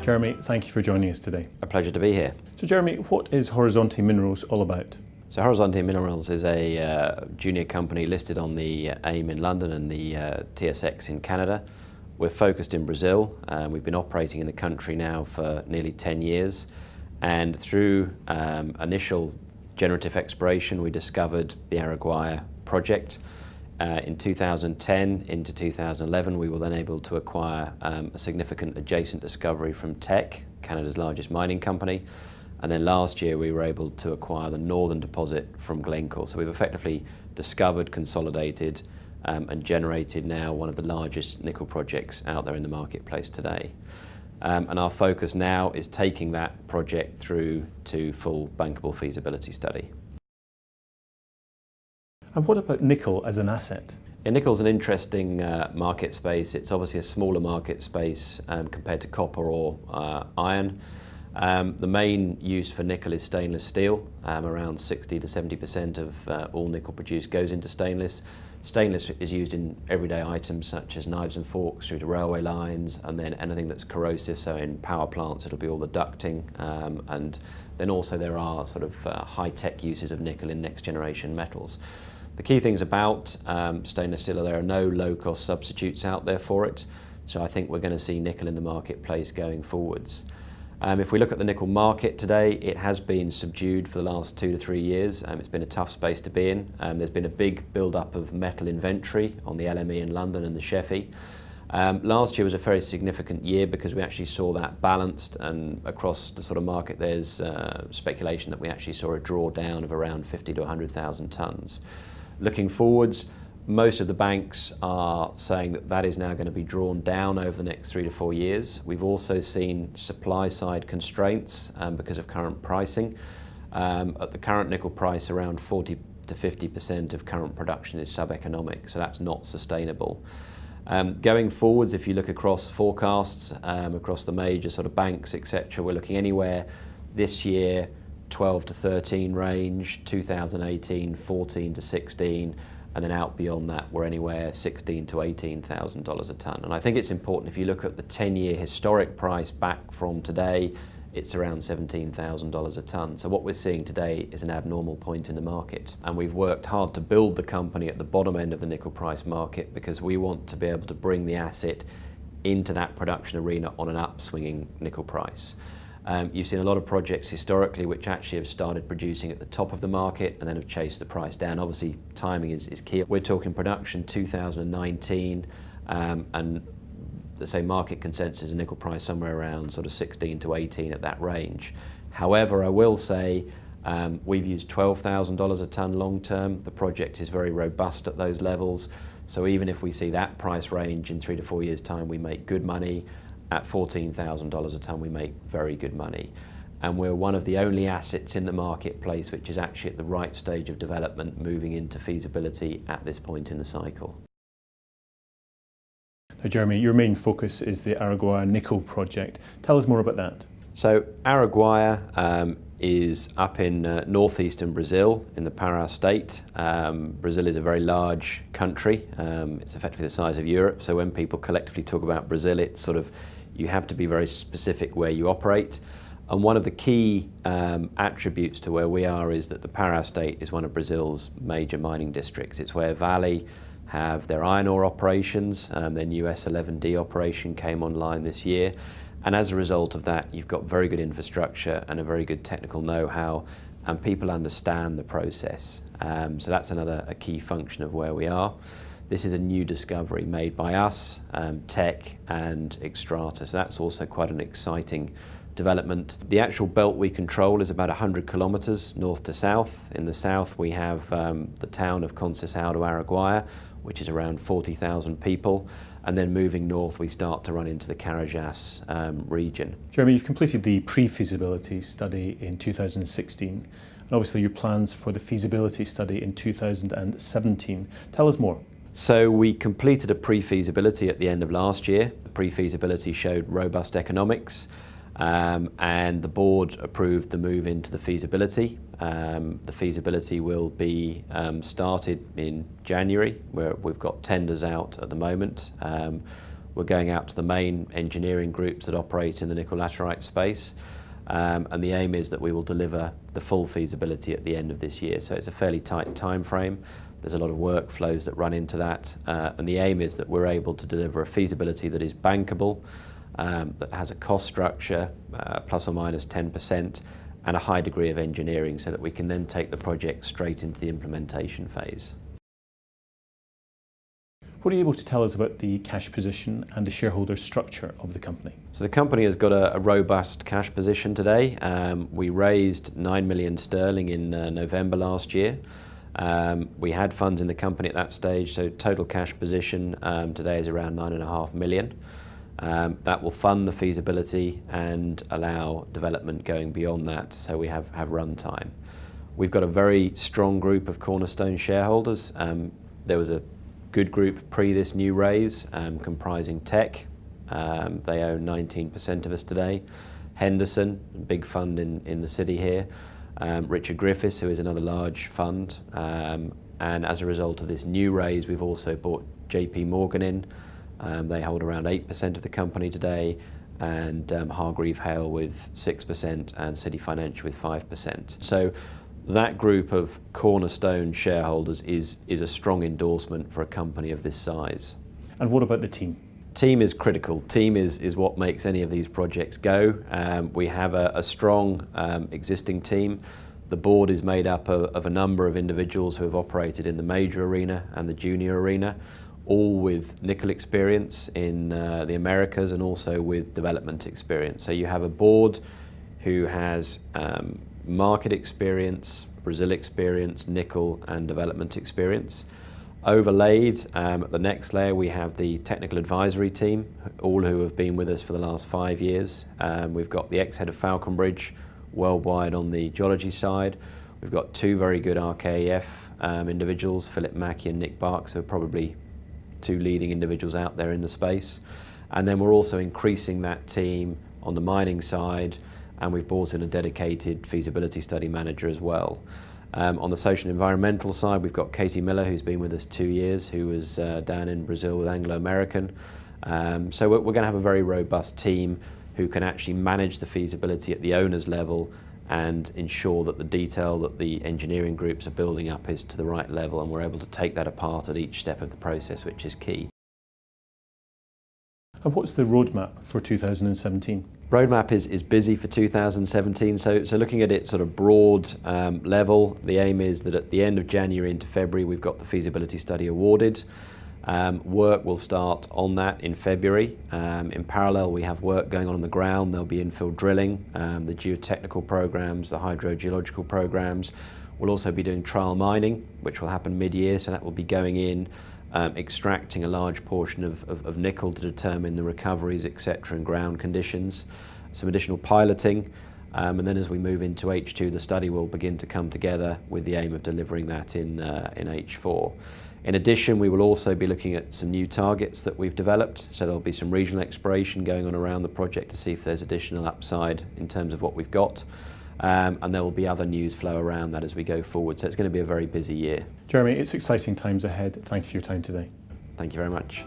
Jeremy, thank you for joining us today. A pleasure to be here. So Jeremy, what is Horizonte Minerals all about? So Horizonte Minerals is a junior company listed on the AIM in London and the TSX in Canada. We're focused in Brazil. We've been operating in the country now for nearly 10 years. And through initial generative exploration, we discovered the Araguaia project. In 2010 into 2011, we were then able to acquire a significant adjacent discovery from Teck, Canada's largest mining company. And then last year, we were able to acquire the northern deposit from Glencore. So we've effectively discovered, consolidated, and generated now one of the largest nickel projects out there in the marketplace today. And our focus now is taking that project through to full bankable feasibility study. And what about nickel as an asset? Yeah, nickel's an interesting market space. It's obviously a smaller market space compared to copper or iron. The main use for nickel is stainless steel. Around 60 to 70% of all nickel produced goes into stainless. Stainless is used in everyday items such as knives and forks through to railway lines, and then anything that's corrosive, so in power plants it'll be all the ducting, and then also there are sort of high-tech uses of nickel in next generation metals. The key things about stainless steel are there are no low-cost substitutes out there for it, so I think we're going to see nickel in the marketplace going forwards. If we look at the nickel market today, it has been subdued for the last 2 to 3 years. It's been a tough space to be in. There's been a big build-up of metal inventory on the LME in London and the SHFE. Last year was a very significant year because we actually saw that balanced, and across the sort of market there's speculation that we actually saw a drawdown of around 50 to 100,000 tonnes. Looking forwards, most of the banks are saying that that is now going to be drawn down over the next 3 to 4 years. We've also seen supply side constraints because of current pricing. At the current nickel price, around 40 to 50% of current production is sub-economic, so that's not sustainable. Going forwards, if you look across forecasts, across the major sort of banks, etc., we're looking anywhere this year 12 to 13 range, 2018 14 to 16, and then out beyond that we're anywhere $16,000 to $18,000 a tonne. And I think it's important, if you look at the 10-year historic price back from today, it's around $17,000 a tonne. So what we're seeing today is an abnormal point in the market. And we've worked hard to build the company at the bottom end of the nickel price market because we want to be able to bring the asset into that production arena on an upswinging nickel price. You've seen a lot of projects historically which actually have started producing at the top of the market and then have chased the price down. Obviously, timing is key. We're talking production 2019, and the same market consensus, a nickel price somewhere around sort of 16 to 18 at that range. However, I will say we've used $12,000 a tonne long term. The project is very robust at those levels. So even if we see that price range in 3 to 4 years' time, we make good money. At $14,000 a tonne, we make very good money. And we're one of the only assets in the marketplace which is actually at the right stage of development, moving into feasibility at this point in the cycle. Now Jeremy, your main focus is the Araguaia nickel project. Tell us more about that. So Araguaia is up in northeastern Brazil in the Pará state. Brazil is a very large country. It's effectively the size of Europe. So when people collectively talk about Brazil, it's sort of, you have to be very specific where you operate. And one of the key attributes to where we are is that the Pará state is one of Brazil's major mining districts. It's where Vale have their iron ore operations. Their new S11D operation came online this year. And as a result of that, you've got very good infrastructure and a very good technical know-how, and people understand the process. So that's a key function of where we are. This is a new discovery made by us, Teck and Xstrata, so that's also quite an exciting development. The actual belt we control is about 100 kilometres north to south. In the south we have the town of Conceição do Araguaia, which is around 40,000 people. And then moving north, we start to run into the Carajas region. Jeremy, you've completed the pre-feasibility study in 2016, and obviously your plans for the feasibility study in 2017. Tell us more. So we completed a pre-feasibility at the end of last year. The pre-feasibility showed robust economics, and the board approved the move into the feasibility. The feasibility will be started in January, where we've got tenders out at the moment. We're going out to the main engineering groups that operate in the nickel laterite space. And the aim is that we will deliver the full feasibility at the end of this year. So it's a fairly tight time frame. There's a lot of workflows that run into that. And the aim is that we're able to deliver a feasibility that is bankable, that has a cost structure, plus or minus 10%, and a high degree of engineering so that we can then take the project straight into the implementation phase. What are you able to tell us about the cash position and the shareholder structure of the company? So the company has got a robust cash position today. We raised 9 million sterling in November last year. We had funds in the company at that stage, so total cash position today is around 9.5 million. That will fund the feasibility and allow development going beyond that, so we have run time. We've got a very strong group of cornerstone shareholders. There was a good group pre this new raise, comprising Tech. They own 19% of us today. Henderson, a big fund in the city here. Richard Griffiths, who is another large fund. And as a result of this new raise, we've also brought JP Morgan in. They hold around 8% of the company today, and Hargreave Hale with 6% and City Financial with 5%. So that group of cornerstone shareholders is a strong endorsement for a company of this size. And what about the team? Team is critical. Team is what makes any of these projects go. We have a strong existing team. The board is made up of a number of individuals who have operated in the major arena and the junior arena, all with nickel experience in the Americas and also with development experience. So you have a board who has market experience, Brazil experience, nickel and development experience. Overlaid at the next layer we have the technical advisory team, all who have been with us for the last 5 years. We've got the ex-head of Falconbridge worldwide on the geology side. We've got 2 very good RKEF individuals, Philip Mackey and Nick Barks, who are probably 2 leading individuals out there in the space. And then we're also increasing that team on the mining side, and we've brought in a dedicated feasibility study manager as well. On the social and environmental side, we've got Katie Miller, who's been with us 2 years, who was down in Brazil with Anglo American. So we're going to have a very robust team who can actually manage the feasibility at the owner's level and ensure that the detail that the engineering groups are building up is to the right level, and we're able to take that apart at each step of the process, which is key. And what's the roadmap for 2017? Roadmap is busy for 2017, so looking at it sort of broad level, the aim is that at the end of January into February we've got the feasibility study awarded. Work will start on that in February. In parallel we have work going on the ground. There'll be infill drilling, the geotechnical programs, the hydrogeological programs. We'll also be doing trial mining, which will happen mid-year, so that will be going in, extracting a large portion of nickel to determine the recoveries, etc., and ground conditions. Some additional piloting, and then as we move into H2, the study will begin to come together with the aim of delivering that in H4. In addition, we will also be looking at some new targets that we've developed, so there'll be some regional exploration going on around the project to see if there's additional upside in terms of what we've got. And there will be other news flow around that as we go forward. So it's going to be a very busy year. Jeremy, it's exciting times ahead. Thanks for your time today. Thank you very much.